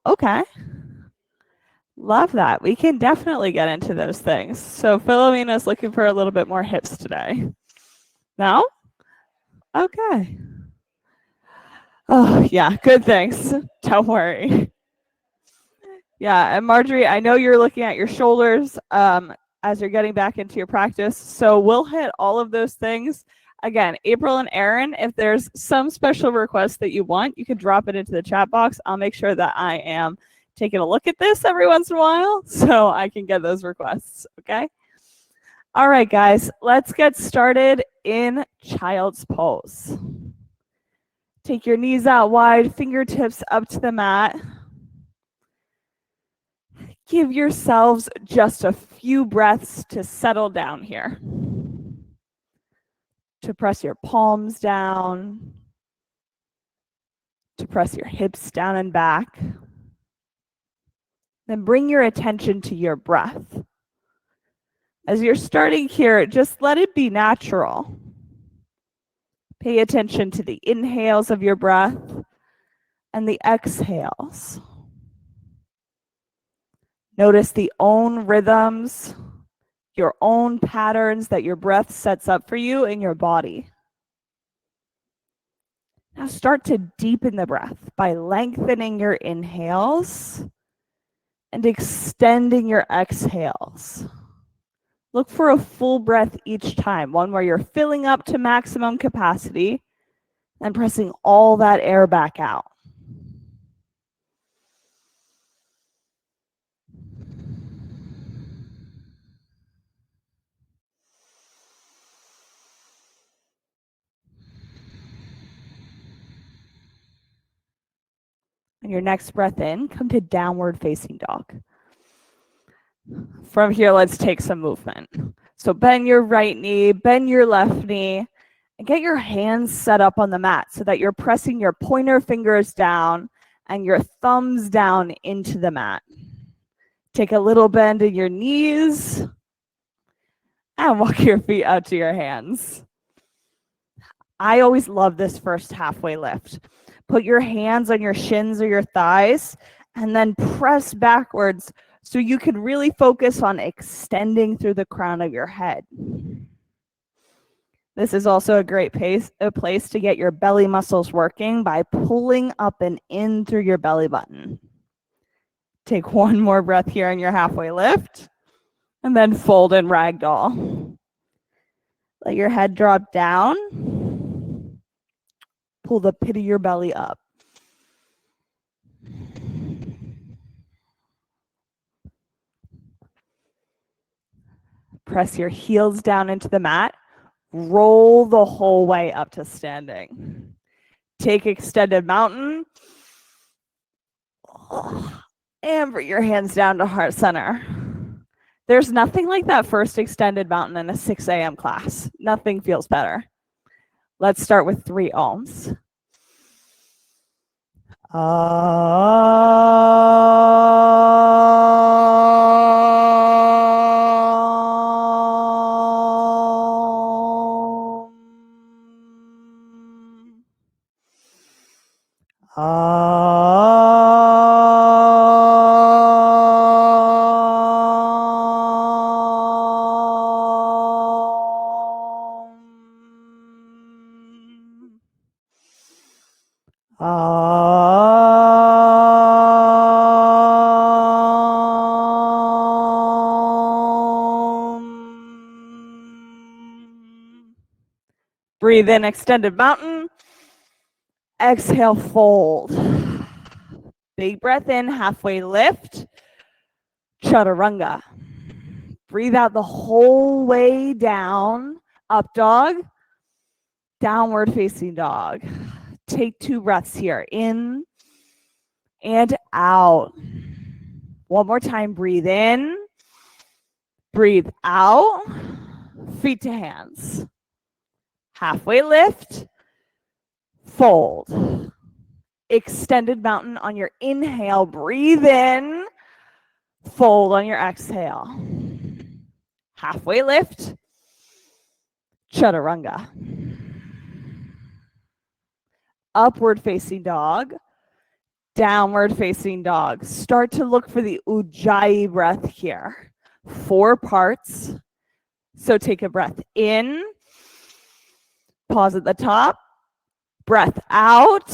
Okay. Love that. We can definitely get into those things. So Philomena's looking for a little bit more hips today. No? Okay. Oh, yeah. Good, thanks. Don't worry. Yeah, and Marjorie, I know you're looking at your shoulders as you're getting back into your practice. So we'll hit all of those things. Again, April and Erin, if there's some special request that you want, you can drop it into the chat box. I'll make sure that I am taking a look at this every once in a while so I can get those requests, okay? All right, guys, let's get started in child's pose. Take your knees out wide, fingertips up to the mat. Give yourselves just a few breaths to settle down here. To press your palms down, to press your hips down and back. Then bring your attention to your breath. As you're starting here, just let it be natural. Pay attention to the inhales of your breath and the exhales. Notice the own rhythms, your own patterns that your breath sets up for you in your body. Now start to deepen the breath by lengthening your inhales and extending your exhales. Look for a full breath each time, one where you're filling up to maximum capacity and pressing all that air back out. And your next breath in, come to downward facing dog. From here, let's take some movement. So bend your right knee, bend your left knee, and get your hands set up on the mat so that you're pressing your pointer fingers down and your thumbs down into the mat. Take a little bend in your knees and walk your feet out to your hands. I always love this first halfway lift. Put your hands on your shins or your thighs and then press backwards so you can really focus on extending through the crown of your head. This is also a great place to get your belly muscles working by pulling up and in through your belly button. Take one more breath here in your halfway lift and then fold in ragdoll. Let your head drop down. Pull the pit of your belly up. Press your heels down into the mat. Roll the whole way up to standing. Take extended mountain. And bring your hands down to heart center. There's nothing like that first extended mountain in a 6 a.m. class. Nothing feels better. Let's start with 3 ohms. Breathe in, extended mountain. Exhale, fold. Big breath in, halfway lift. Chaturanga. Breathe out the whole way down. Up dog. Downward facing dog. Take 2 breaths here. In and out. One more time. Breathe in. Breathe out. Feet to hands. Halfway lift. Fold. Extended mountain on your inhale. Breathe in. Fold on your exhale. Halfway lift. Chaturanga. Upward facing dog. downward facing dog. Start to look for the Ujjayi breath here. 4 parts. So take a breath in, pause at the top, breath out.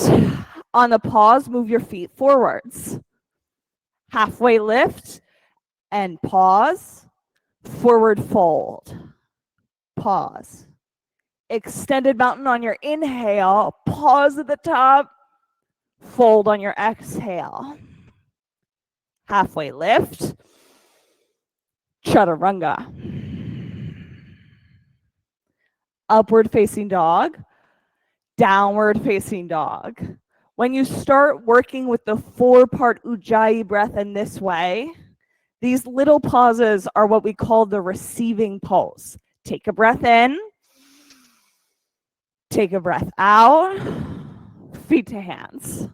On the pause, move your feet forwards. Halfway lift and pause, forward fold, pause. Extended mountain on your inhale, pause at the top, fold on your exhale. Halfway lift, chaturanga. Upward facing dog, downward facing dog. When you start working with the 4-part Ujjayi breath in this way, these little pauses are what we call the receiving pose. Take a breath in, take a breath out, feet to hands.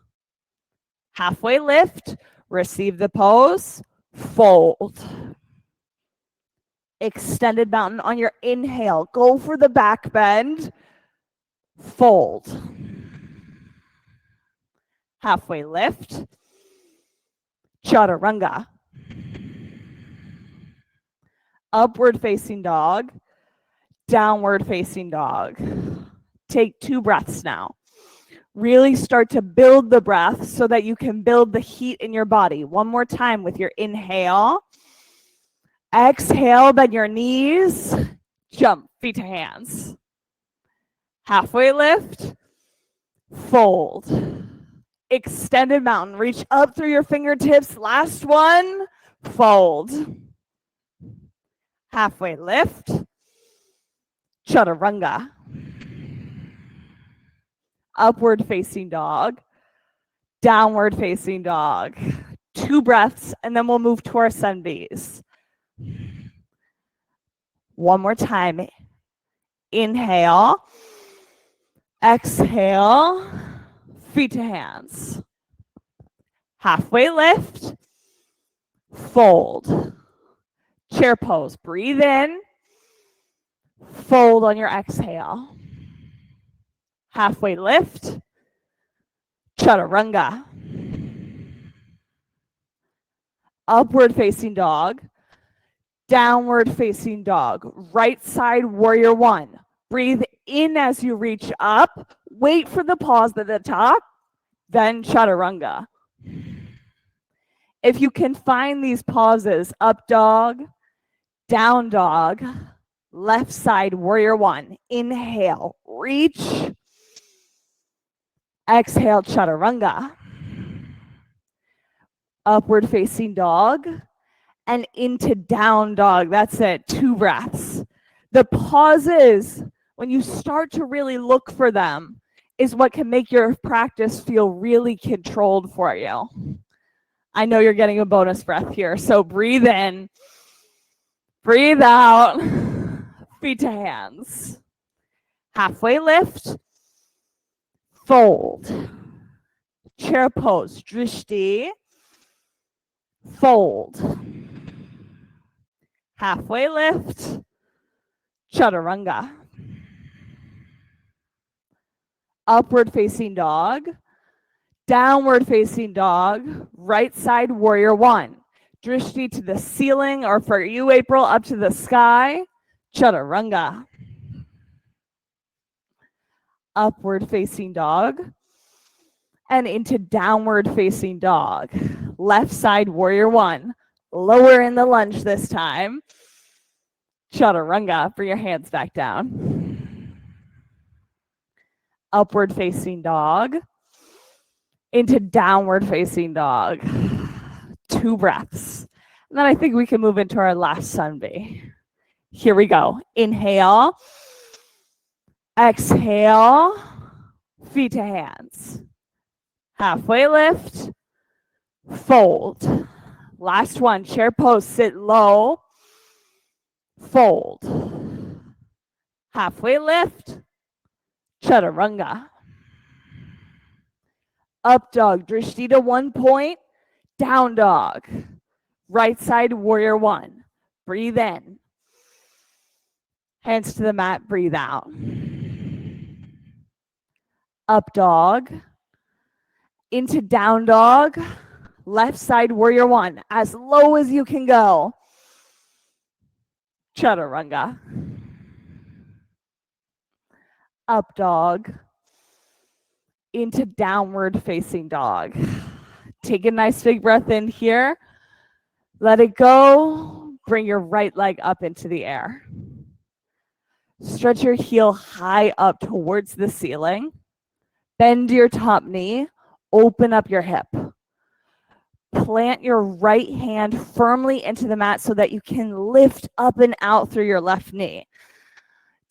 Halfway lift, receive the pose, fold. Extended mountain on your inhale. Go for the back bend, fold. Halfway lift, chaturanga. Upward facing dog, downward facing dog. Take 2 breaths now. Really start to build the breath so that you can build the heat in your body. One more time with your inhale. Exhale, bend your knees. Jump, feet to hands. Halfway lift, fold. Extended mountain, reach up through your fingertips. Last one, fold. Halfway lift, chaturanga. Upward facing dog, downward facing dog. 2 breaths, and then we'll move to our sun bees. One more time. Inhale, exhale, feet to hands. Halfway lift, fold. Chair pose. Breathe in, fold on your exhale. Halfway lift, chaturanga. Upward facing dog, downward facing dog. Right side warrior 1. Breathe in as you reach up. Wait for the pause at the top, then chaturanga. If you can find these pauses, up dog, down dog, left side warrior 1. Inhale, reach. Exhale, chaturanga. Upward facing dog and into down dog. That's it. 2 breaths. The pauses, when you start to really look for them, is what can make your practice feel really controlled for you. I know you're getting a bonus breath here. So breathe in, breathe out, feet to hands. Halfway lift, fold. Chair pose, drishti, fold. Halfway lift, chaturanga. Upward facing dog, downward facing dog, right side warrior 1. Drishti to the ceiling, or for you, April, up to the sky, chaturanga. Upward facing dog and into downward facing dog. Left side warrior 1. Lower in the lunge this time. Chaturanga. Bring your hands back down. Upward facing dog into downward facing dog. 2 breaths. And then I think we can move into our last sunbee. Here we go. Inhale. Exhale. Feet to hands. Halfway lift. Fold. Last one. Chair pose. Sit low. Fold. Halfway lift. Chaturanga. Up dog. Drishti to 1 point. Down dog. Right side warrior 1. Breathe in. Hands to the mat. Breathe out. Up dog. into down dog. Left side warrior one, as low as you can go. Chaturanga. Up dog. Into downward facing dog. Take a nice big breath in here. Let it go. Bring your right leg up into the air. Stretch your heel high up towards the ceiling. Bend your top knee. Open up your hip. Plant your right hand firmly into the mat so that you can lift up and out through your left knee.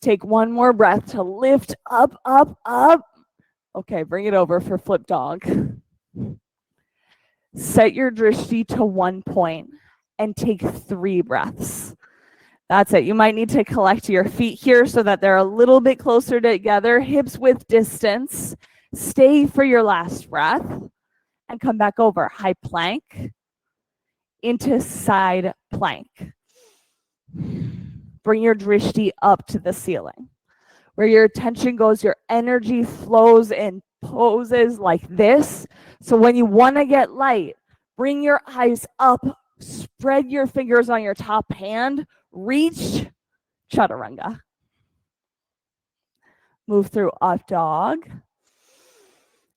Take one more breath to lift up, up, up. Okay, bring it over for flip dog. Set your drishti to 1 point and take 3 breaths. That's it. You might need to collect your feet here so that they're a little bit closer together, hips width distance. Stay for your last breath and come back over. High plank into side plank. Bring your drishti up to the ceiling. Where your attention goes, your energy flows in poses like this. So when you want to get light, bring your eyes up, spread your fingers on your top hand, reach, chaturanga. Move through up dog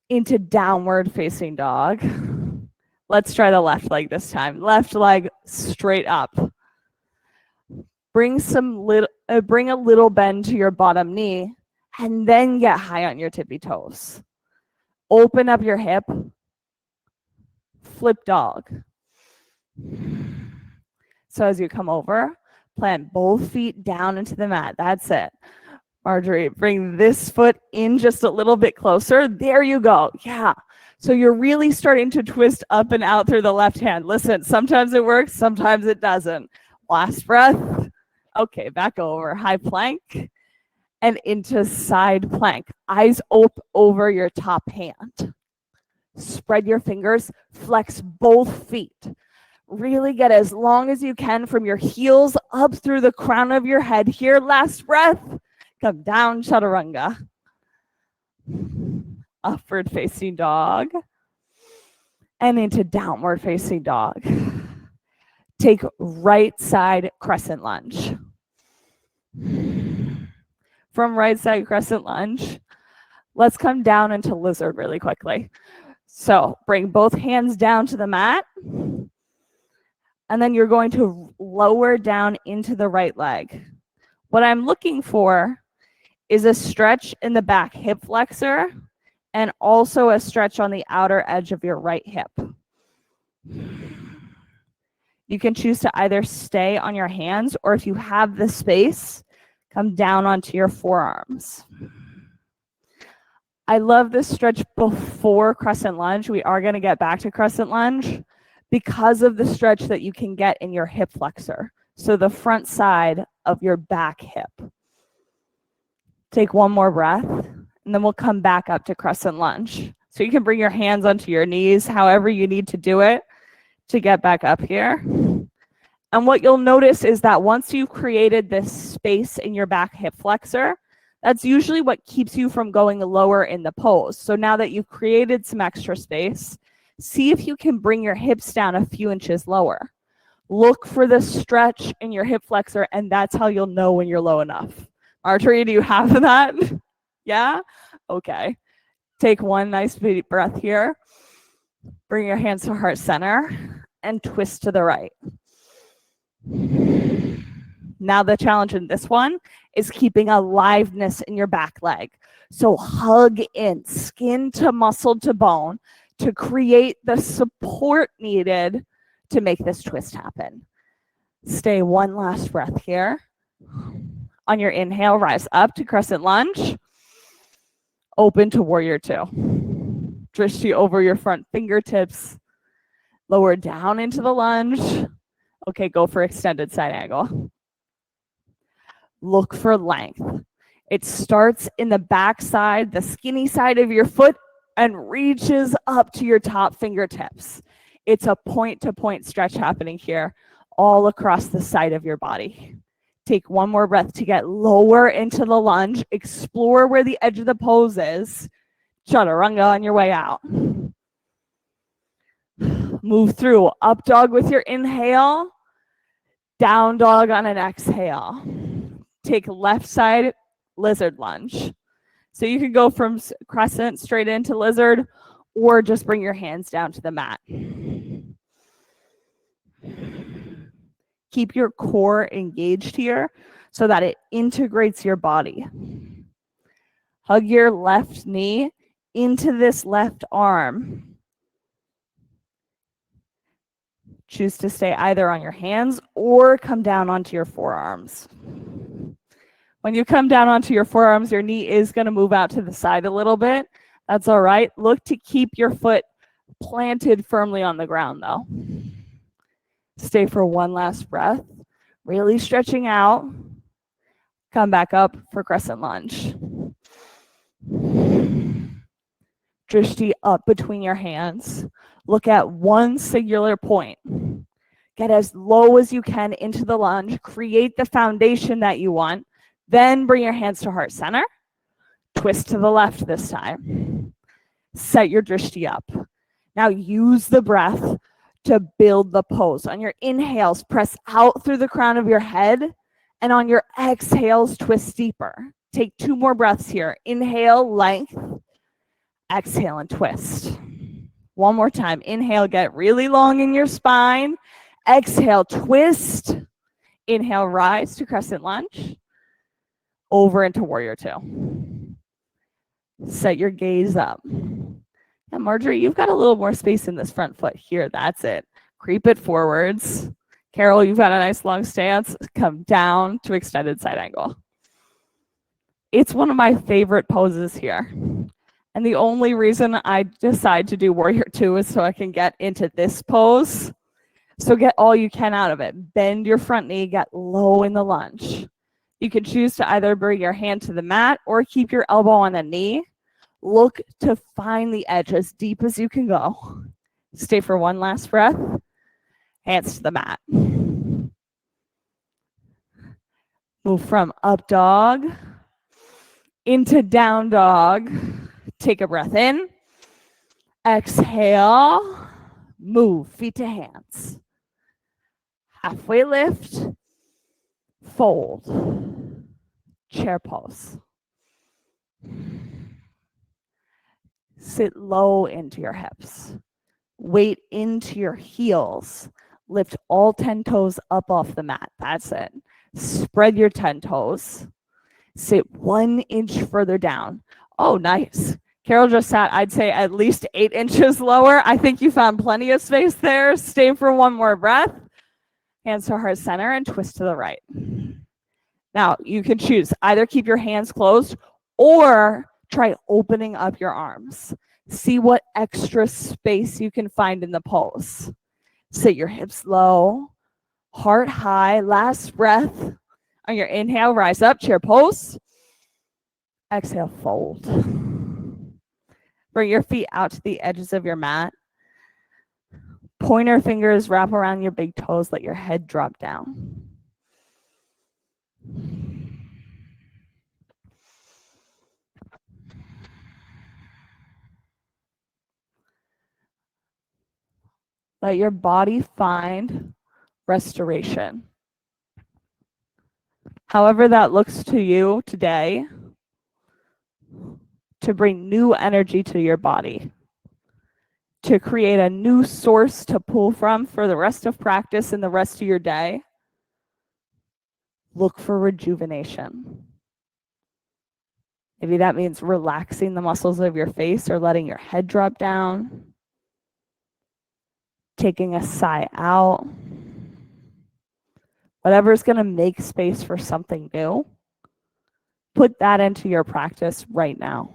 into downward facing dog. Let's try the left leg this time. Left leg straight up. Bring a little bend to your bottom knee and then get high on your tippy toes. Open up your hip. Flip dog. So as you come over, plant both feet down into the mat. That's it. Marjorie, bring this foot in just a little bit closer. There you go. Yeah. So you're really starting to twist up and out through the left hand. Listen, sometimes it works, sometimes it doesn't. Last breath. Okay, back over. High plank and into side plank. Eyes open over your top hand. Spread your fingers. Flex both feet. Really get as long as you can from your heels up through the crown of your head here. Last breath. Come down, chaturanga. Upward facing dog. And into downward facing dog. Take right side crescent lunge. From right side crescent lunge, let's come down into lizard really quickly. So bring both hands down to the mat. And then you're going to lower down into the right leg. What I'm looking for is a stretch in the back hip flexor and also a stretch on the outer edge of your right hip. You can choose to either stay on your hands or if you have the space, come down onto your forearms. I love this stretch before crescent lunge. We are going to get back to crescent lunge because of the stretch that you can get in your hip flexor. So the front side of your back hip. Take one more breath, and then we'll come back up to crescent lunge. So you can bring your hands onto your knees, however you need to do it to get back up here. And what you'll notice is that once you've created this space in your back hip flexor, that's usually what keeps you from going lower in the pose. So now that you've created some extra space, see if you can bring your hips down a few inches lower. Look for the stretch in your hip flexor, and that's how you'll know when you're low enough. Marjorie, do you have that? Yeah? Okay. Take one nice deep breath here. Bring your hands to heart center and twist to the right. Now the challenge in this one is keeping aliveness in your back leg. So hug in, skin to muscle to bone to create the support needed to make this twist happen. Stay one last breath here. On your inhale, rise up to crescent lunge. Open to warrior two. Drishti over your front fingertips. Lower down into the lunge. Okay, go for extended side angle. Look for length. It starts in the back side, the skinny side of your foot, and reaches up to your top fingertips. It's a point-to-point stretch happening here, all across the side of your body. Take one more breath to get lower into the lunge. Explore where the edge of the pose is. Chaturanga on your way out. Move through up dog with your inhale, down dog on an exhale. Take left side lizard lunge. So you can go from crescent straight into lizard, or just bring your hands down to the mat. Keep your core engaged here so that it integrates your body. Hug your left knee into this left arm. Choose to stay either on your hands or come down onto your forearms. When you come down onto your forearms, your knee is going to move out to the side a little bit. That's all right. Look to keep your foot planted firmly on the ground, though. Stay for one last breath, really stretching out. Come back up for crescent lunge. Drishti up between your hands. Look at one singular point. Get as low as you can into the lunge. Create the foundation that you want. Then bring your hands to heart center. Twist to the left this time. Set your drishti up. Now use the breath to build the pose. On your inhales, press out through the crown of your head. And on your exhales, twist deeper. Take 2 more breaths here. Inhale, length. Exhale and twist. One more time. Inhale, get really long in your spine. Exhale, twist. Inhale, rise to crescent lunge. Over into warrior 2. Set your gaze up. And Marjorie, you've got a little more space in this front foot here. That's it. Creep it forwards. Carol, you've got a nice long stance. Come down to extended side angle. It's one of my favorite poses here. And the only reason I decide to do warrior 2 is so I can get into this pose. So get all you can out of it. Bend your front knee, get low in the lunge. You can choose to either bring your hand to the mat or keep your elbow on the knee. Look to find the edge as deep as you can go. Stay for one last breath. Hands to the mat. Move from up dog into down dog. Take a breath in. Exhale. Move feet to hands. Halfway lift. Fold. Chair pose. Sit low into your hips. Weight into your heels. Lift all 10 toes up off the mat. That's it. Spread your 10 toes. Sit 1 inch further down. Oh, nice. Carol just sat, I'd say, at least 8 inches lower. I think you found plenty of space there. Stay for one more breath. Hands to heart center and twist to the right. Now, you can choose. Either keep your hands closed or try opening up your arms. See what extra space you can find in the pose. Sit your hips low, heart high. Last breath. On your inhale, rise up, chair pose. Exhale, fold. Bring your feet out to the edges of your mat. Pointer fingers wrap around your big toes. Let your head drop down. Let your body find restoration. However that looks to you today, to bring new energy to your body, to create a new source to pull from for the rest of practice and the rest of your day. Look for rejuvenation. Maybe that means relaxing the muscles of your face or letting your head drop down. Taking a sigh out. Whatever's going to make space for something new, put that into your practice right now.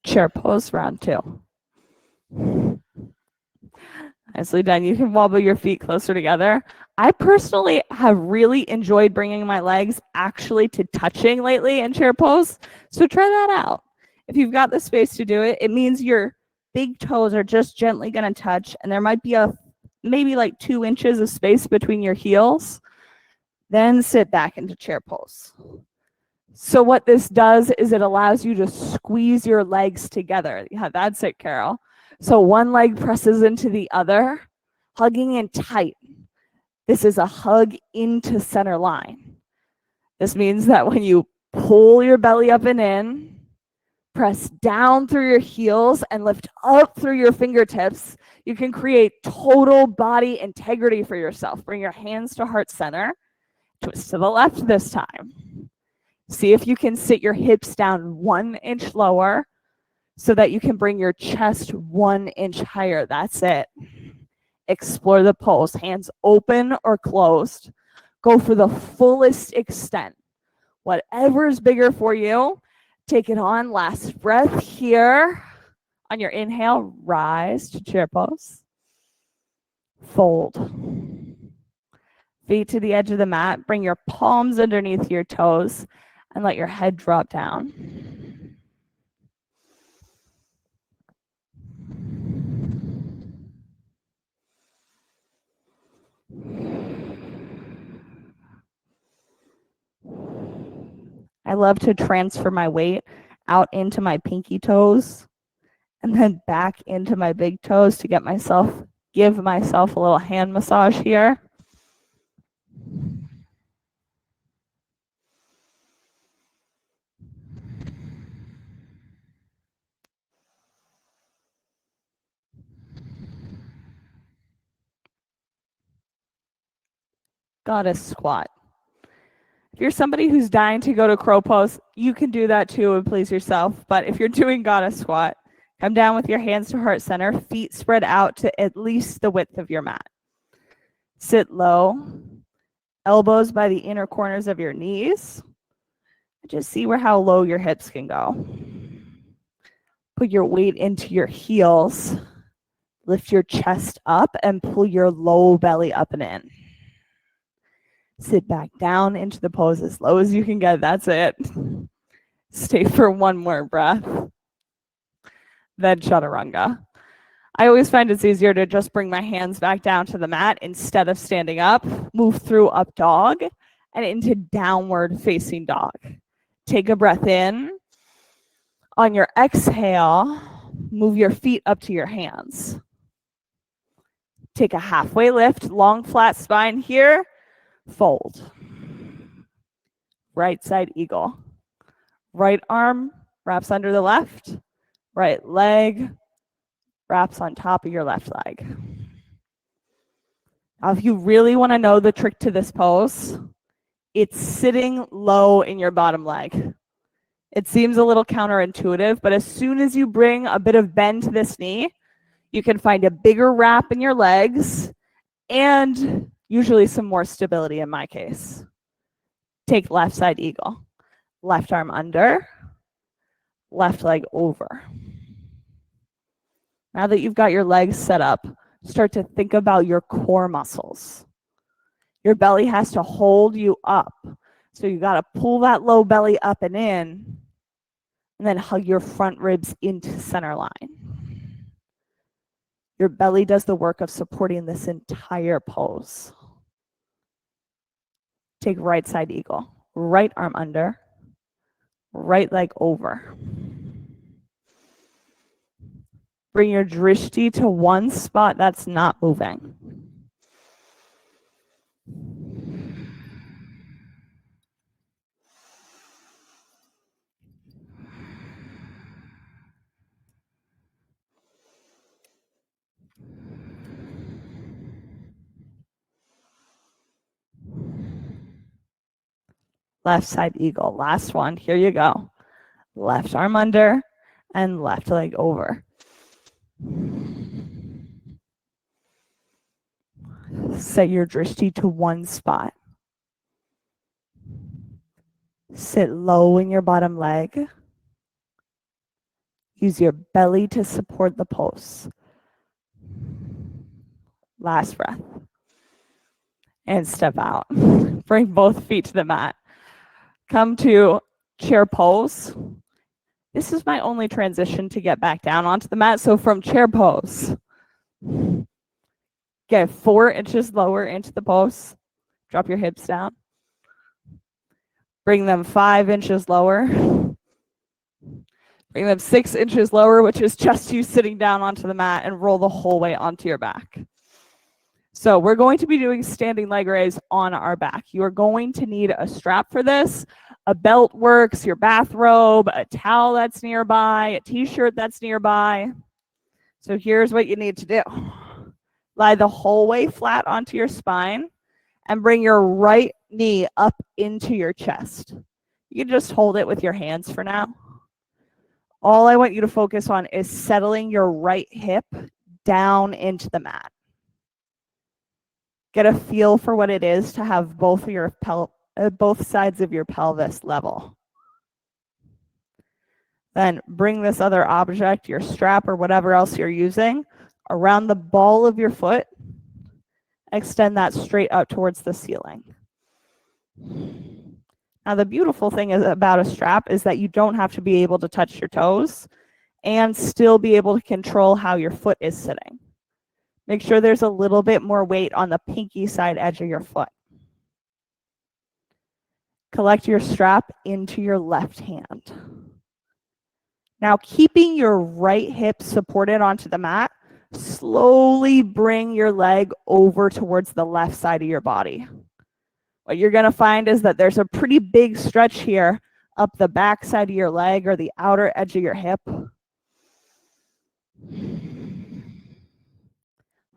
Chair pose, round 2. Nicely done. You can wobble your feet closer together. I personally have really enjoyed bringing my legs actually to touching lately in chair pose. So try that out. If you've got the space to do it, it means your big toes are just gently going to touch, and there might be maybe like 2 inches of space between your heels. Then sit back into chair pose. So what this does is it allows you to squeeze your legs together. Yeah, that's it, Carol. So one leg presses into the other, hugging in tight. This is a hug into center line. This means that when you pull your belly up and in, press down through your heels and lift up through your fingertips, you can create total body integrity for yourself. Bring your hands to heart center. Twist to the left this time. See if you can sit your hips down 1 inch lower so that you can bring your chest 1 inch higher. That's it. Explore the pose. Hands open or closed. Go for the fullest extent. Whatever is bigger for you, take it on. Last breath here. On your inhale, rise to chair pose. Fold. Feet to the edge of the mat. Bring your palms underneath your toes and let your head drop down. I love to transfer my weight out into my pinky toes and then back into my big toes to give myself a little hand massage here. Goddess squat. If you're somebody who's dying to go to crow pose, you can do that too and please yourself. But if you're doing goddess squat, come down with your hands to heart center, feet spread out to at least the width of your mat. Sit low, elbows by the inner corners of your knees. Just see how low your hips can go. Put your weight into your heels. Lift your chest up and pull your low belly up and in. Sit back down into the pose as low as you can get. That's it. Stay for one more breath. Then chaturanga. I always find it's easier to just bring my hands back down to the mat instead of standing up. Move through up dog and into downward facing dog. Take a breath in. On your exhale, move your feet up to your hands. Take a halfway lift, long flat spine here. Fold. Right side eagle. Right arm wraps under the left. Right leg wraps on top of your left leg. Now, if you really want to know the trick to this pose, it's sitting low in your bottom leg. It seems a little counterintuitive, but as soon as you bring a bit of bend to this knee, you can find a bigger wrap in your legs and usually some more stability in my case. Take left side eagle. Left arm under, left leg over. Now that you've got your legs set up, start to think about your core muscles. Your belly has to hold you up. So you got to pull that low belly up and in, and then hug your front ribs into center line. Your belly does the work of supporting this entire pose. Take right side eagle. Right arm under, right leg over. Bring your drishti to one spot that's not moving. Left side eagle. Last one. Here you go. Left arm under and left leg over. Set your drishti to one spot. Sit low in your bottom leg. Use your belly to support the pose. Last breath. And step out. Bring both feet to the mat. Come to chair pose. This is my only transition to get back down onto the mat. So from chair pose, get 4 inches lower into the pose. Drop your hips down. Bring them 5 inches lower. Bring them 6 inches lower, which is just you sitting down onto the mat, and roll the whole way onto your back. So we're going to be doing standing leg raise on our back. You are going to need a strap for this. A belt works, your bathrobe, a towel that's nearby, a t-shirt that's nearby. So here's what you need to do. Lie the whole way flat onto your spine and bring your right knee up into your chest. You can just hold it with your hands for now. All I want you to focus on is settling your right hip down into the mat. Get a feel for what it is to have both sides of your pelvis level. Then bring this other object, your strap or whatever else you're using, around the ball of your foot. Extend that straight up towards the ceiling. Now, the beautiful thing about a strap is that you don't have to be able to touch your toes and still be able to control how your foot is sitting. Make sure there's a little bit more weight on the pinky side edge of your foot. Collect your strap into your left hand. Now, keeping your right hip supported onto the mat, slowly bring your leg over towards the left side of your body. What you're going to find is that there's a pretty big stretch here up the back side of your leg or the outer edge of your hip.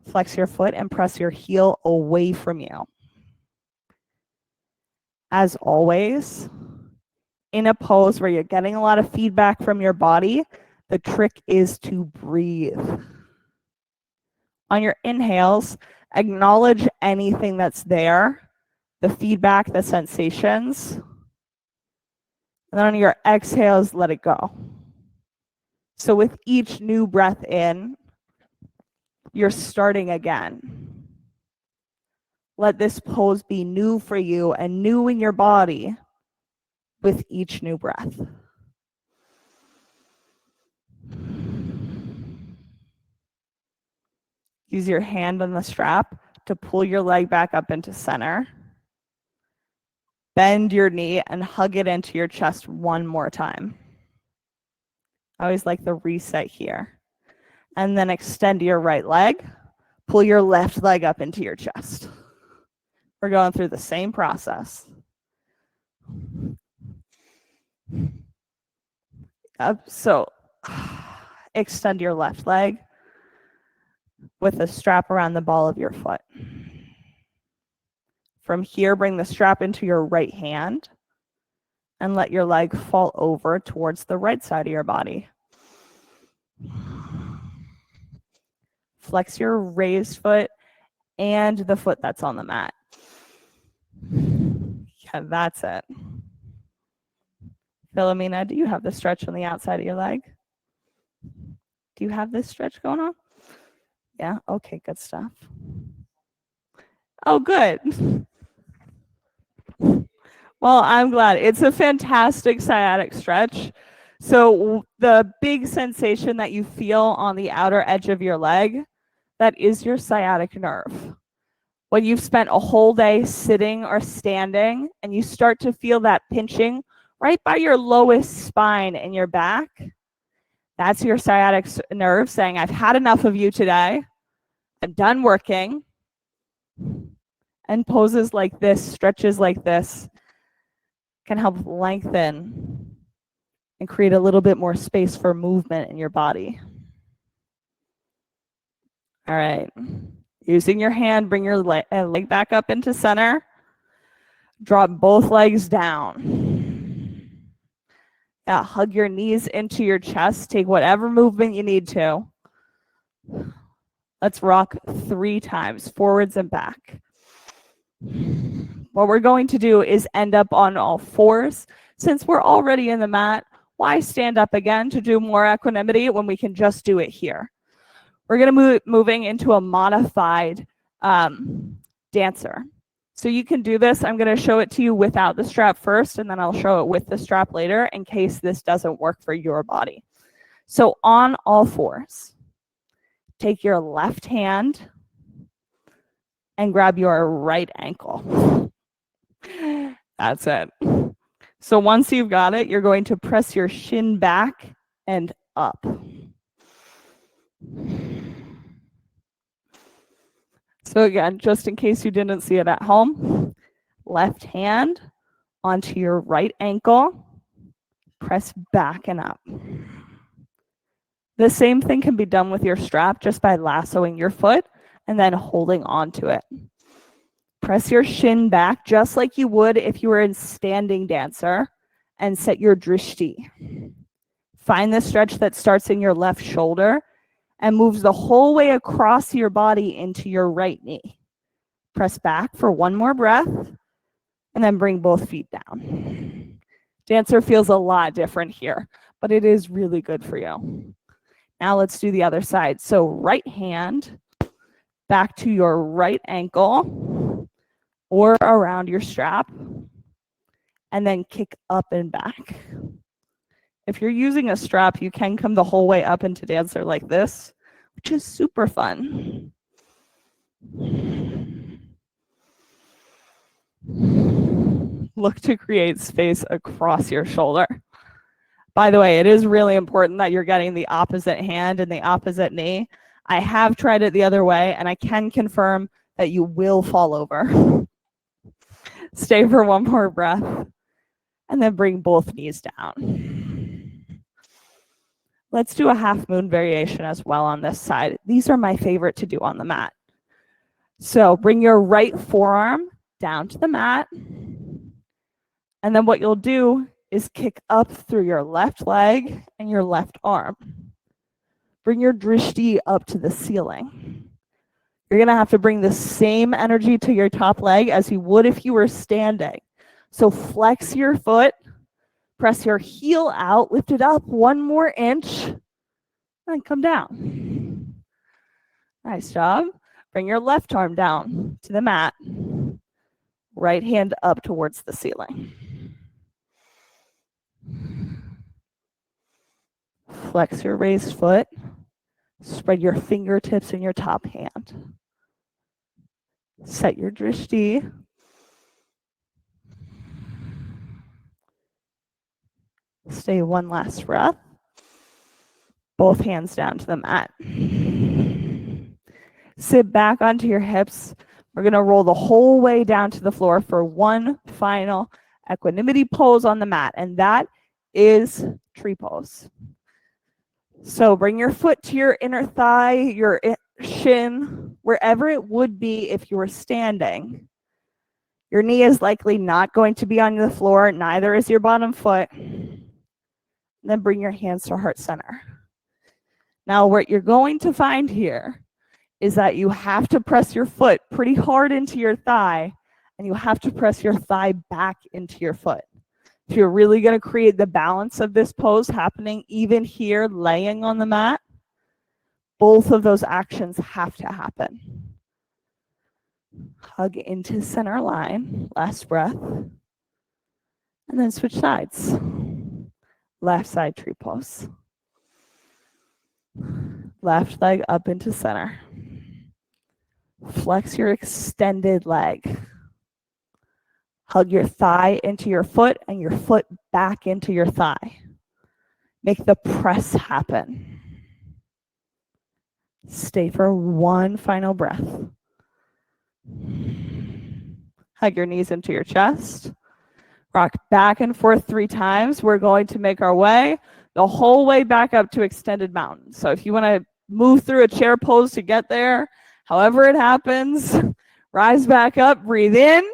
Flex your foot and press your heel away from you. As always, in a pose where you're getting a lot of feedback from your body, the trick is to breathe. On your inhales, acknowledge anything that's there, the feedback, the sensations. And then on your exhales, let it go. So with each new breath in, you're starting again. Let this pose be new for you and new in your body with each new breath. Use your hand on the strap to pull your leg back up into center. Bend your knee and hug it into your chest one more time. I always like the reset here. And then extend your right leg. Pull your left leg up into your chest. We're going through the same process. So extend your left leg with a strap around the ball of your foot. From here, bring the strap into your right hand and let your leg fall over towards the right side of your body. Flex your raised foot and the foot that's on the mat. Yeah, that's it. Philomena, do you have the stretch on the outside of your leg? Do you have this stretch going on? Yeah, okay, good stuff. Oh, good. Well, I'm glad. It's a fantastic sciatic stretch. So the big sensation that you feel on the outer edge of your leg, that is your sciatic nerve. When you've spent a whole day sitting or standing and you start to feel that pinching right by your lowest spine in your back, that's your sciatic nerve saying, I've had enough of you today. I'm done working. And poses like this, stretches like this, can help lengthen and create a little bit more space for movement in your body. All right. Using your hand, bring your leg back up into center. Drop both legs down. Yeah, hug your knees into your chest. Take whatever movement you need to. Let's rock 3 times, forwards and back. What we're going to do is end up on all fours. Since we're already in the mat, why stand up again to do more equanimity when we can just do it here? We're going to moving into a modified dancer. So you can do this. I'm going to show it to you without the strap first, and then I'll show it with the strap later in case this doesn't work for your body. So on all fours, take your left hand and grab your right ankle. That's it. So once you've got it, you're going to press your shin back and up. So again, just in case you didn't see it at home, left hand onto your right ankle, press back and up. The same thing can be done with your strap just by lassoing your foot and then holding onto it. Press your shin back just like you would if you were in standing dancer and set your drishti. Find the stretch that starts in your left shoulder and moves the whole way across your body into your right knee. Press back for one more breath and then bring both feet down. Dancer feels a lot different here, but it is really good for you. Now let's do the other side. So right hand back to your right ankle or around your strap, and then kick up and back. If you're using a strap, you can come the whole way up into dancer like this, which is super fun. Look to create space across your shoulder. By the way, it is really important that you're getting the opposite hand and the opposite knee. I have tried it the other way, and I can confirm that you will fall over. Stay for one more breath, and then bring both knees down. Let's do a half moon variation as well on this side. These are my favorite to do on the mat. So bring your right forearm down to the mat, and then what you'll do is kick up through your left leg and your left arm. Bring your drishti up to the ceiling. You're going to have to bring the same energy to your top leg as you would if you were standing. So flex your foot, press your heel out, lift it up one more inch, and come down. Nice job. Bring your left arm down to the mat. Right hand up towards the ceiling. Flex your raised foot. Spread your fingertips in your top hand. Set your drishti. Stay one last breath. Both hands down to the mat. Sit back onto your hips. We're going to roll the whole way down to the floor for one final equanimity pose on the mat, and that is tree pose. So bring your foot to your inner thigh, your shin, wherever it would be if you were standing. Your knee is likely not going to be on the floor, neither is your bottom foot. Then bring your hands to heart center. Now, what you're going to find here is that you have to press your foot pretty hard into your thigh, and you have to press your thigh back into your foot. If you're really going to create the balance of this pose happening even here, laying on the mat, both of those actions have to happen. Hug into center line, last breath, and then switch sides. Left side tree pose. Left leg up into center. Flex your extended leg. Hug your thigh into your foot and your foot back into your thigh. Make the press happen. Stay for one final breath. Hug your knees into your chest. Rock back and forth 3 times. We're going to make our way the whole way back up to extended mountain. So if you want to move through a chair pose to get there, however it happens, rise back up, breathe in.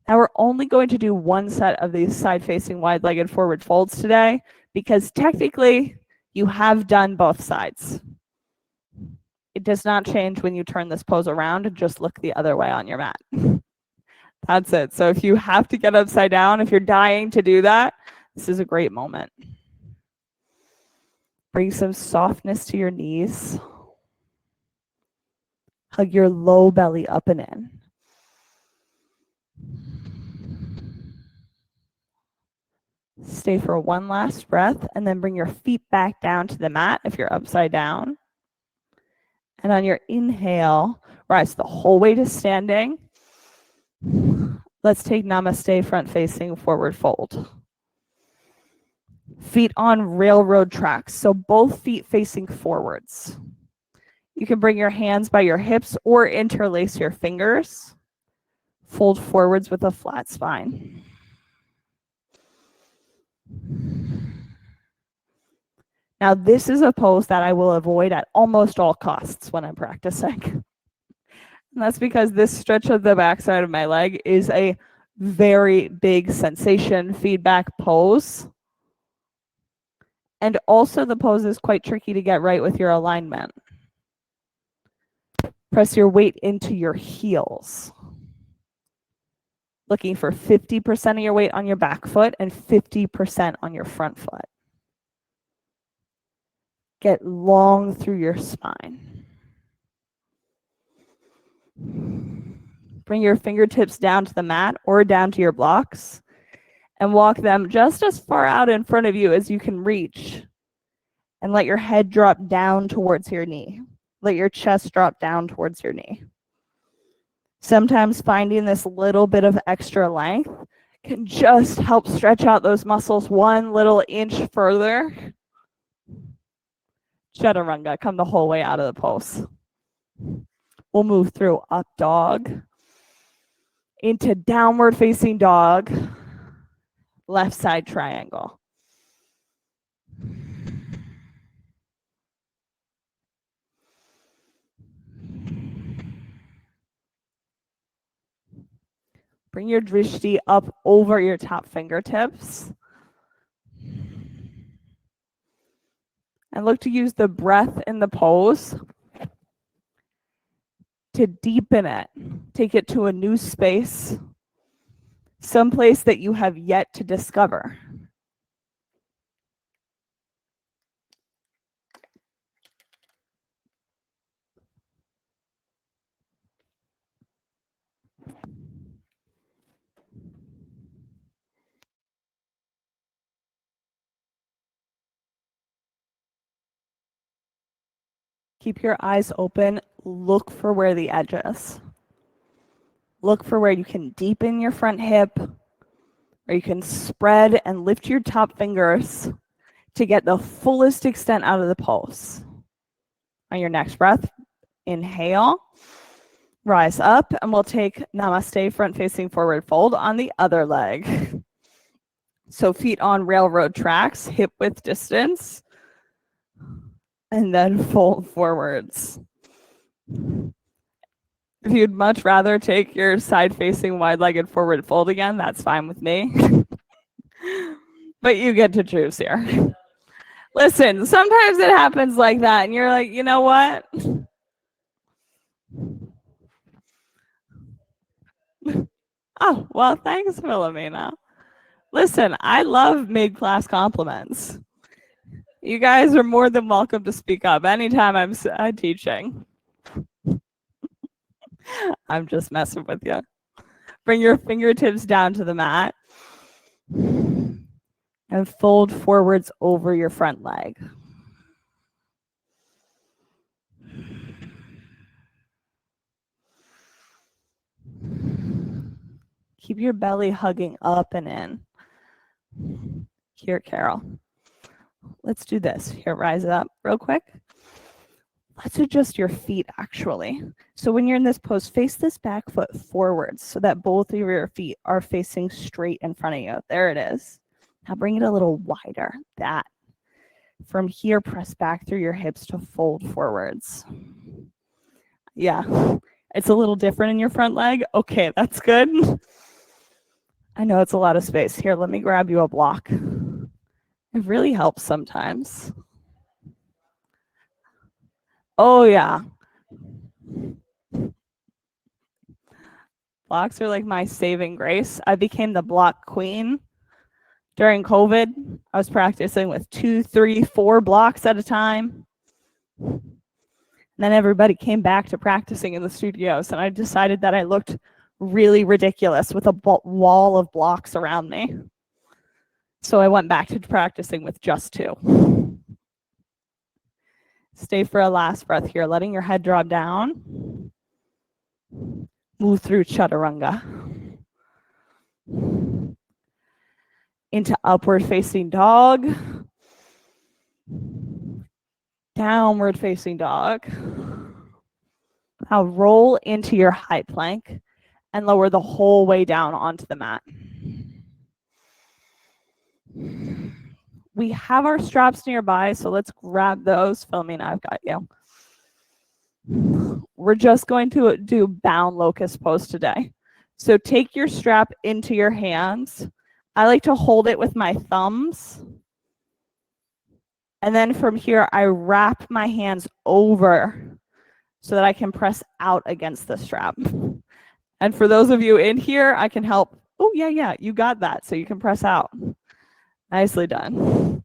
Now we're only going to do one set of these side-facing wide-legged forward folds today because technically you have done both sides. It does not change when you turn this pose around and just look the other way on your mat. That's it. So if you have to get upside down, if you're dying to do that, this is a great moment. Bring some softness to your knees. Hug your low belly up and in. Stay for one last breath and then bring your feet back down to the mat if you're upside down. And on your inhale, rise the whole way to standing. Let's take Namaste front facing forward fold. Feet on railroad tracks, so both feet facing forwards. You can bring your hands by your hips or interlace your fingers. Fold forwards with a flat spine. Now, this is a pose that I will avoid at almost all costs when I'm practicing. And that's because this stretch of the backside of my leg is a very big sensation feedback pose. And also the pose is quite tricky to get right with your alignment. Press your weight into your heels. Looking for 50% of your weight on your back foot and 50% on your front foot. Get long through your spine. Bring your fingertips down to the mat or down to your blocks and walk them just as far out in front of you as you can reach. And let your head drop down towards your knee. Let your chest drop down towards your knee. Sometimes finding this little bit of extra length can just help stretch out those muscles one little inch further. Chaturanga, come the whole way out of the pose. We'll move through up dog, into downward facing dog, left side triangle. Bring your drishti up over your top fingertips. And look to use the breath in the pose to deepen it. Take it to a new space, someplace that you have yet to discover. Keep your eyes open. Look for where the edge is. Look for where you can deepen your front hip, or you can spread and lift your top fingers to get the fullest extent out of the pose. On your next breath, inhale, rise up, and we'll take Namaste front facing forward fold on the other leg. So feet on railroad tracks, hip width distance, and then fold forwards. If you'd much rather take your side-facing wide-legged forward fold again, that's fine with me. But you get to choose here. Listen, sometimes it happens like that, and you're like, you know what? Oh, well, thanks, Philomena. Listen, I love mid-class compliments. You guys are more than welcome to speak up anytime I'm teaching. I'm just messing with you. Bring your fingertips down to the mat and fold forwards over your front leg. Keep your belly hugging up and in. Here, Carol. Let's do this. Here, rise up real quick. Let's adjust your feet, actually. So when you're in this pose, face this back foot forwards so that both of your feet are facing straight in front of you. There it is. Now bring it a little wider. That. From here, press back through your hips to fold forwards. Yeah, it's a little different in your front leg. Okay, that's good. I know it's a lot of space. Here, let me grab you a block. It really helps sometimes. Oh, yeah. Blocks are like my saving grace. I became the block queen during COVID. I was practicing with 2, 3, 4 blocks at a time. And then everybody came back to practicing in the studios, and I decided that I looked really ridiculous with a wall of blocks around me. So I went back to practicing with just 2. Stay for a last breath here, letting your head drop down. Move through chaturanga into upward facing dog, downward facing dog. Now roll into your high plank and lower the whole way down onto the mat. We have our straps nearby, so let's grab those. Philomena, I've got you. We're just going to do bound locust pose today. So take your strap into your hands. I like to hold it with my thumbs. And then from here, I wrap my hands over so that I can press out against the strap. And for those of you in here, I can help. Oh, yeah, you got that. So you can press out. Nicely done.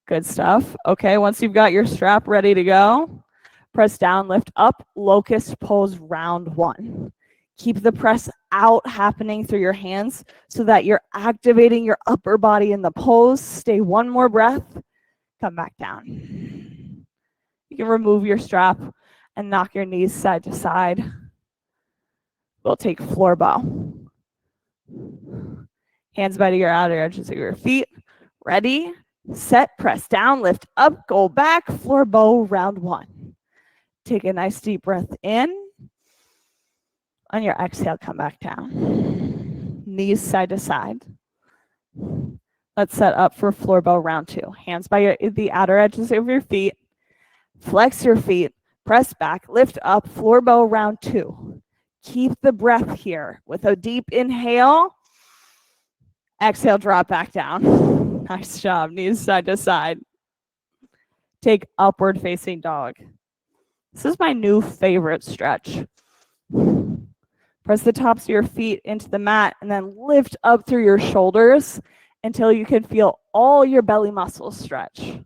Good stuff. Okay, once you've got your strap ready to go, press down, lift up, locust pose round 1. Keep the press out happening through your hands so that you're activating your upper body in the pose. Stay one more breath. Come back down. You can remove your strap and knock your knees side to side. We'll take floor bow. Hands by your outer edges of your feet. Ready, set, press down, lift up, go back, floor bow, round 1. Take a nice deep breath in. On your exhale, come back down. Knees side to side. Let's set up for floor bow round 2. Hands by the outer edges of your feet. Flex your feet. Press back. Lift up. Floor bow round 2. Keep the breath here with a deep inhale. Exhale, drop back down. Nice job. Knees side to side. Take upward facing dog. This is my new favorite stretch. Press the tops of your feet into the mat and then lift up through your shoulders until you can feel all your belly muscles stretch.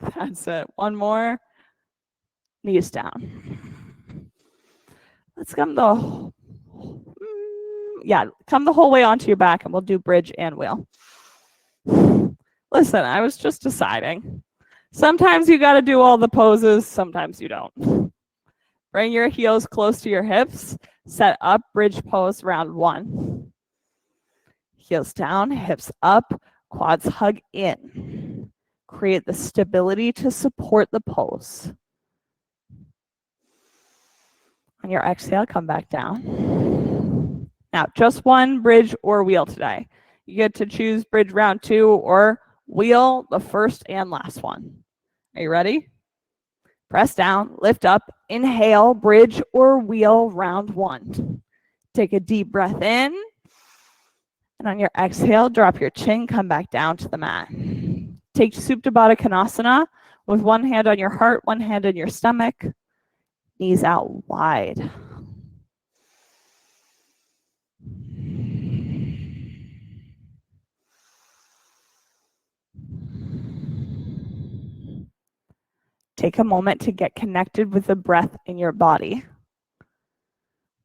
That's it. One more. Knees down. Let's come the whole way onto your back and we'll do bridge and wheel. Listen, I was just deciding. Sometimes you got to do all the poses, sometimes you don't. Bring your heels close to your hips. Set up, bridge pose, round 1. Heels down, hips up, quads hug in. Create the stability to support the pose. On your exhale, come back down. Now, just one bridge or wheel today. You get to choose bridge round 2 or wheel the first and last one. Are you ready? Press down, lift up, inhale, bridge or wheel round 1. Take a deep breath in. And on your exhale, drop your chin, come back down to the mat. Take Supta Baddha Konasana with one hand on your heart, one hand on your stomach. Knees out wide. Take a moment to get connected with the breath in your body,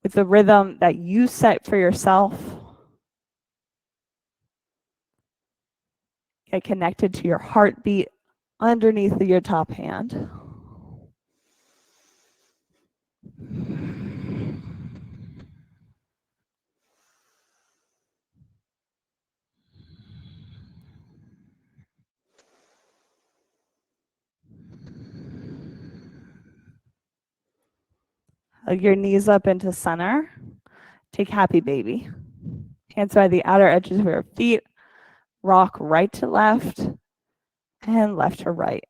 with the rhythm that you set for yourself. Get connected to your heartbeat underneath your top hand. Hug your knees up into center. Take happy baby. Hands by the outer edges of your feet. Rock right to left and left to right.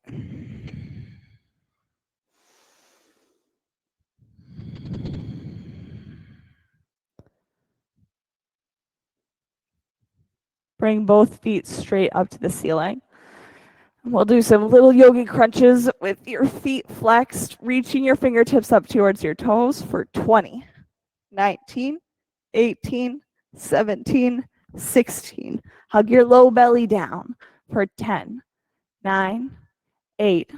Bring both feet straight up to the ceiling. We'll do some little yogi crunches with your feet flexed, reaching your fingertips up towards your toes for 20, 19, 18, 17, 16. Hug your low belly down for 10, 9, 8,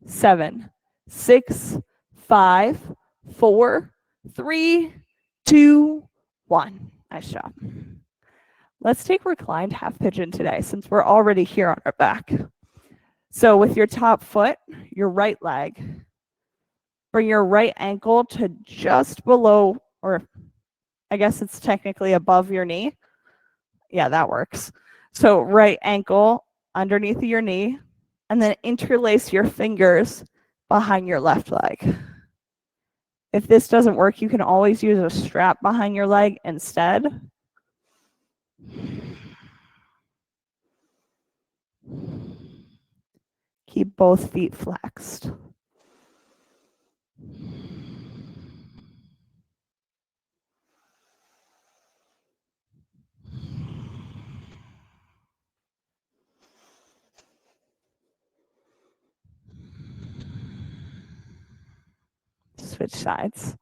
7, 6, 5, 4, 3, 2, 1. Nice job. Let's take reclined half pigeon today since we're already here on our back. So with your top foot, your right leg, bring your right ankle to just below, or I guess it's technically above your knee. Yeah, that works. So right ankle underneath your knee, and then interlace your fingers behind your left leg. If this doesn't work, you can always use a strap behind your leg instead. Keep both feet flexed. Switch sides.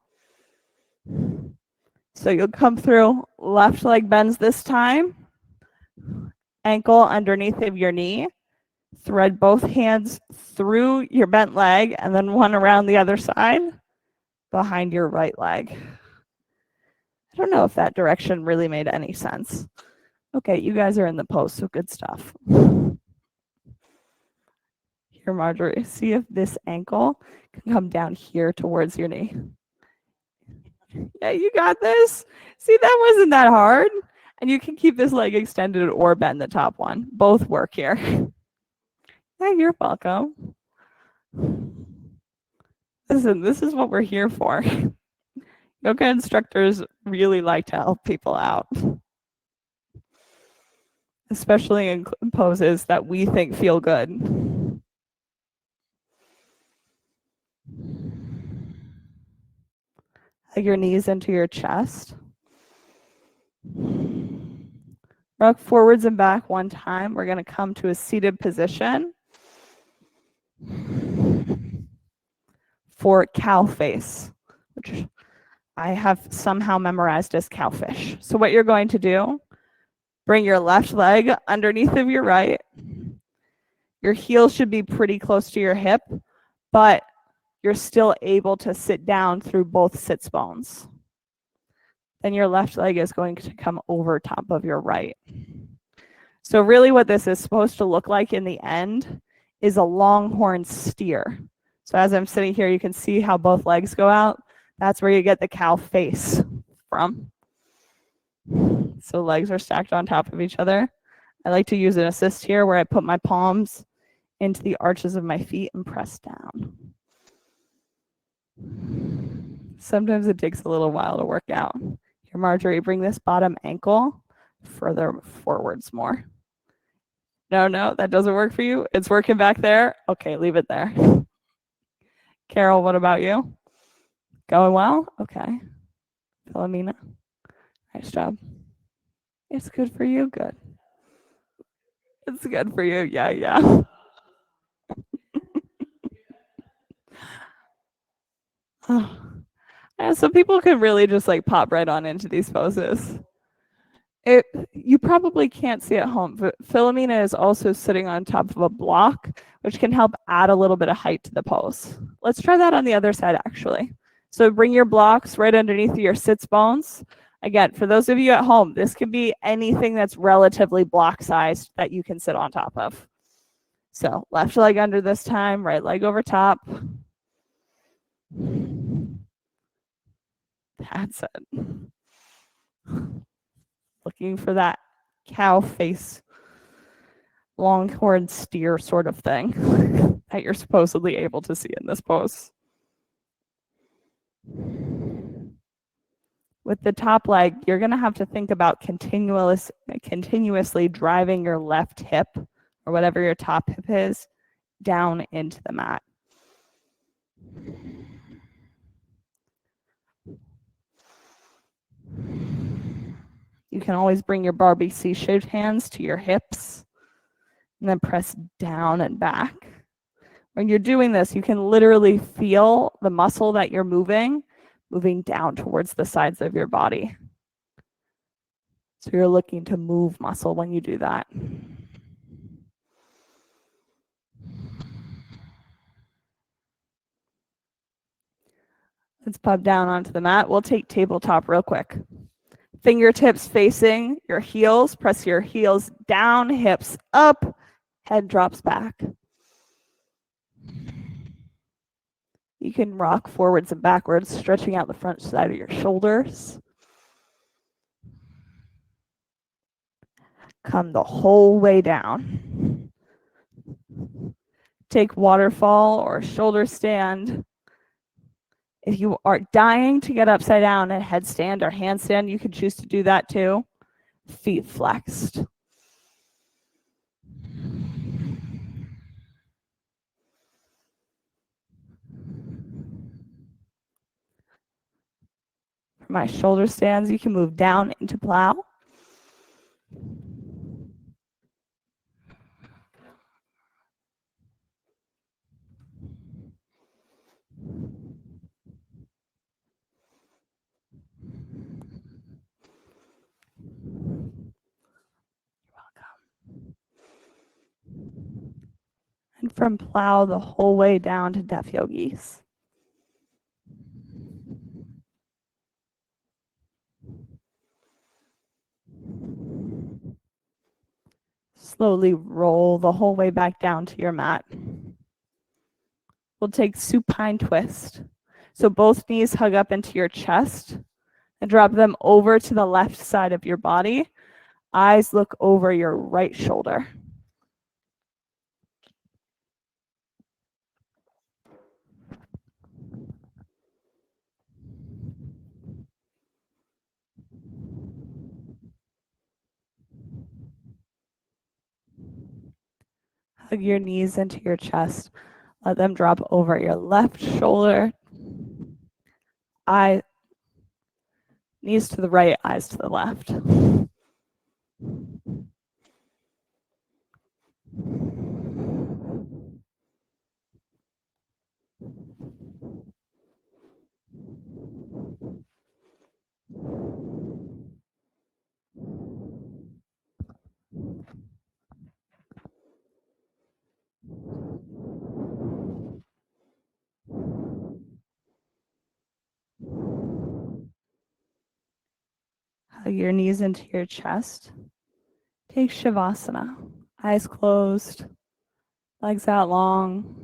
So you'll come through, left leg bends this time, ankle underneath of your knee, thread both hands through your bent leg and then one around the other side behind your right leg. I don't know if that direction really made any sense. Okay, you guys are in the pose, so good stuff. Here, Marjorie, see if this ankle can come down here towards your knee. Yeah, you got this. See, that wasn't that hard. And you can keep this leg extended or bend the top one. Both work here. Yeah, you're welcome. Listen, this is what we're here for. Yoga instructors really like to help people out, especially in poses that we think feel good. Hug your knees into your chest. Rock forwards and back one time. We're going to come to a seated position for cow face, which I have somehow memorized as cowfish. So what you're going to do, bring your left leg underneath of your right. Your heel should be pretty close to your hip, but you're still able to sit down through both sits bones. Then your left leg is going to come over top of your right. So really what this is supposed to look like in the end is a longhorn steer. So as I'm sitting here, you can see how both legs go out. That's where you get the cow face from. So legs are stacked on top of each other. I like to use an assist here where I put my palms into the arches of my feet and press down. Sometimes it takes a little while to work out. Here, Marjorie, bring this bottom ankle further forwards more. No, that doesn't work for you. It's working back there. Okay, leave it there. Carol, what about you? Going well? Okay. Philomena, nice job. It's good for you. Good. It's good for you. Yeah. Oh. Yeah, so people can really just like pop right on into these poses. You probably can't see at home, but Philomena is also sitting on top of a block, which can help add a little bit of height to the pose. Let's try that on the other side, actually. So bring your blocks right underneath your sits bones. Again, for those of you at home, this can be anything that's relatively block sized that you can sit on top of. So left leg under this time, right leg over top. That's it. Looking for that cow face, longhorn steer sort of thing that you're supposedly able to see in this pose. With the top leg, you're going to have to think about continuously driving your left hip, or whatever your top hip is, down into the mat. You can always bring your Barbie C-shaped hands to your hips and then press down and back. When you're doing this, you can literally feel the muscle that you're moving down towards the sides of your body. So you're looking to move muscle when you do that. Let's pop down onto the mat. We'll take tabletop real quick. Fingertips facing your heels. Press your heels down, hips up, head drops back. You can rock forwards and backwards, stretching out the front side of your shoulders. Come the whole way down. Take waterfall or shoulder stand. If you are dying to get upside down and headstand or handstand, you can choose to do that too. Feet flexed. For my shoulder stands, you can move down into plow. And from plow the whole way down to deaf yogis. Slowly roll the whole way back down to your mat. We'll take supine twist. So both knees hug up into your chest and drop them over to the left side of your body. Eyes look over your right shoulder. Hug your knees into your chest. Let them drop over your left shoulder. Knees to the right, eyes to the left. Hug your knees into your chest. Take Shavasana. Eyes closed, legs out long.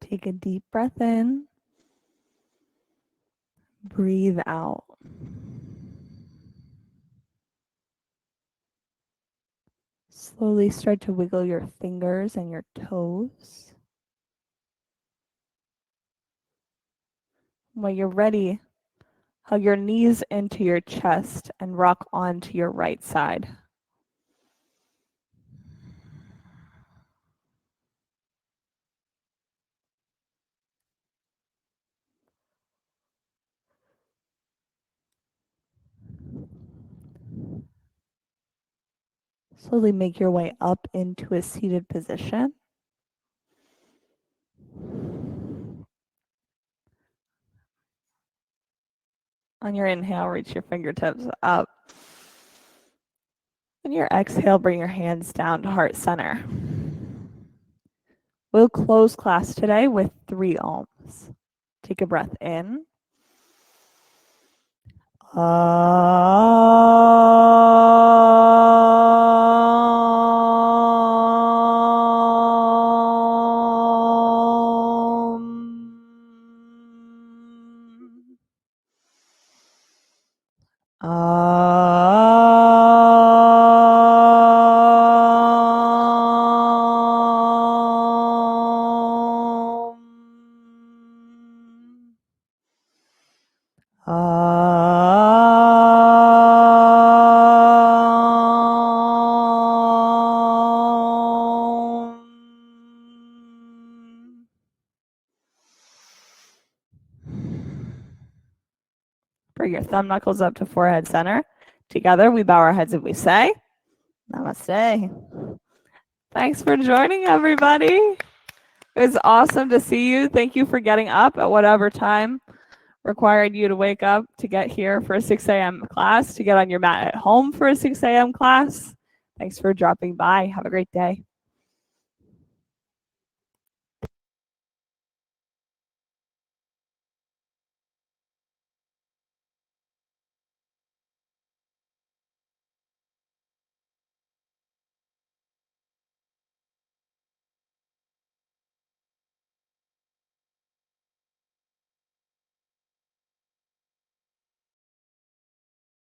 Take a deep breath in. Breathe out. Slowly start to wiggle your fingers and your toes. When you're ready, hug your knees into your chest and rock onto your right side. Slowly make your way up into a seated position. On your inhale, reach your fingertips up. On your exhale, bring your hands down to heart center. We'll close class today with 3 ohms. Take a breath in. Bring your thumb knuckles up to forehead center. Together, we bow our heads and we say, Namaste. Thanks for joining, everybody. It was awesome to see you. Thank you for getting up at whatever time required you to wake up to get here for a 6 a.m. class, to get on your mat at home for a 6 a.m. class. Thanks for dropping by. Have a great day.